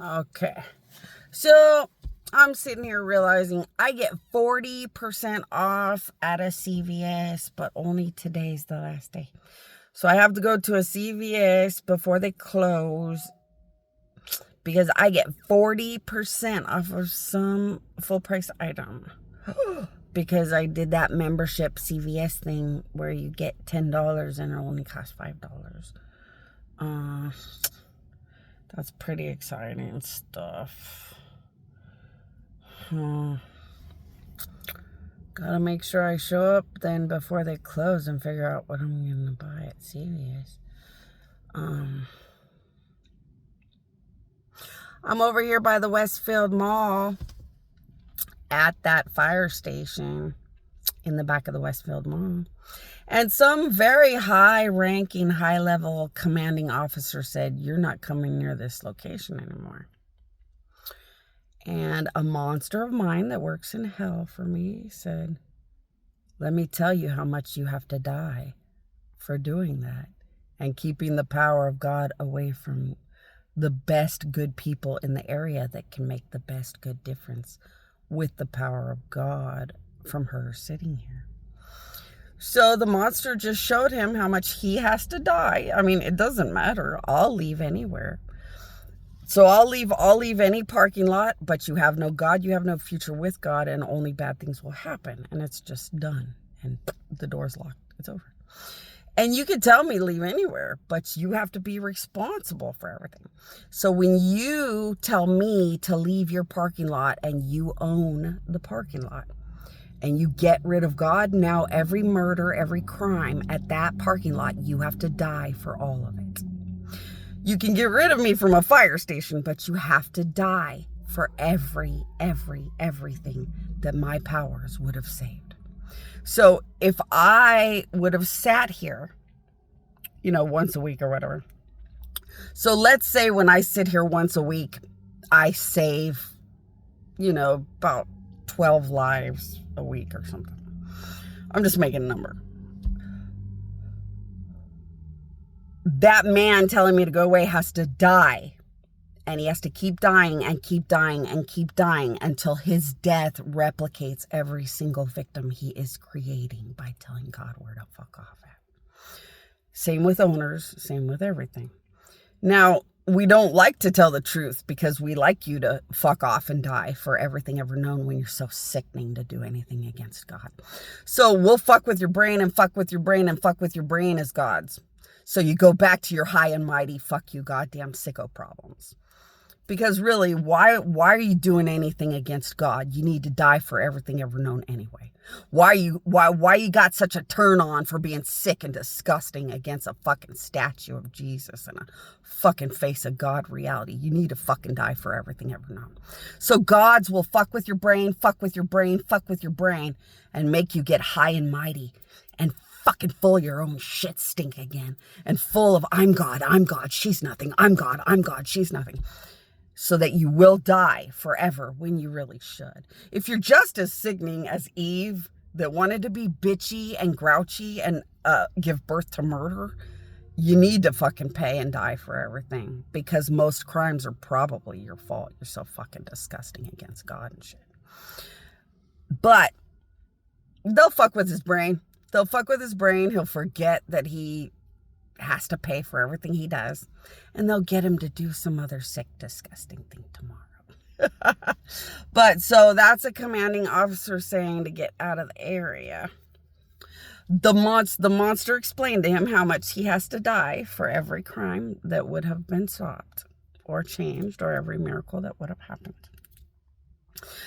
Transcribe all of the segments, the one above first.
Okay. So I'm sitting here realizing I get 40% off at a CVS, but only today's the last day. So I have to go to a CVS before they close because I get 40% off of some full price item. Because I did that membership CVS thing where you get $10 and it only costs $5. That's pretty exciting stuff. Gotta make sure I show up then before they close and figure out what I'm gonna buy at CVS. I'm over here by the Westfield Mall at that fire station in the back of the Westfield Mall. And some very high-ranking, high-level commanding officer said, "You're not coming near this location anymore." And a monster of mine that works in hell for me said, "Let me tell you how much you have to die for doing that and keeping the power of God away from the best good people in the area that can make the best good difference with the power of God from her sitting here." So the monster just showed him how much he has to die. I mean, it doesn't matter. I'll leave anywhere. So I'll leave any parking lot, but you have no God, you have no future with God, and only bad things will happen. And it's just done. And the door's locked. It's over. And you can tell me leave anywhere, but you have to be responsible for everything. So when you tell me to leave your parking lot and you own the parking lot and you get rid of God, now every murder, every crime at that parking lot, you have to die for all of it. You can get rid of me from a fire station, but you have to die for everything that my powers would have saved. So if I would have sat here, once a week or whatever. So let's say when I sit here once a week, I save, about 12 lives a week or something. I'm just making a number. That man telling me to go away has to die. And he has to keep dying and keep dying and keep dying until his death replicates every single victim he is creating by telling God where to fuck off at. Same with owners, same with everything. Now, we don't like to tell the truth because we like you to fuck off and die for everything ever known when you're so sickening to do anything against God. So we'll fuck with your brain and fuck with your brain and fuck with your brain as God's. So you go back to your high and mighty, fuck you, goddamn sicko problems. Because really, why are you doing anything against God? You need to die for everything ever known anyway. Why you got such a turn on for being sick and disgusting against a fucking statue of Jesus and a fucking face of God reality? You need to fucking die for everything ever known. So gods will fuck with your brain, fuck with your brain, fuck with your brain, and make you get high and mighty and fucking full of your own shit stink again. And full of, I'm God, she's nothing. I'm God, she's nothing. So that you will die forever when you really should. If you're just as sickening as Eve that wanted to be bitchy and grouchy and give birth to murder, you need to fucking pay and die for everything because most crimes are probably your fault. You're so fucking disgusting against God and shit. But they'll fuck with his brain. They'll fuck with his brain. He'll forget that he has to pay for everything he does. And they'll get him to do some other sick, disgusting thing tomorrow. But so that's a commanding officer saying to get out of the area. The monster explained to him how much he has to die for every crime that would have been stopped or changed or every miracle that would have happened.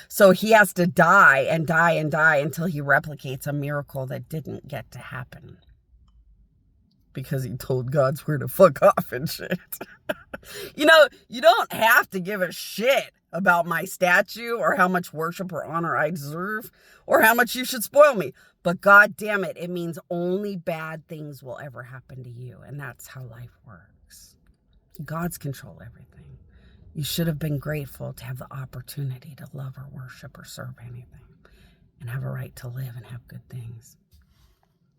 So he has to die and die and die until he replicates a miracle that didn't get to happen. Because he told God's where to fuck off and shit. You don't have to give a shit about my statue or how much worship or honor I deserve or how much you should spoil me. But God damn it, it means only bad things will ever happen to you. And that's how life works. God's control everything. You should have been grateful to have the opportunity to love or worship or serve anything and have a right to live and have good things.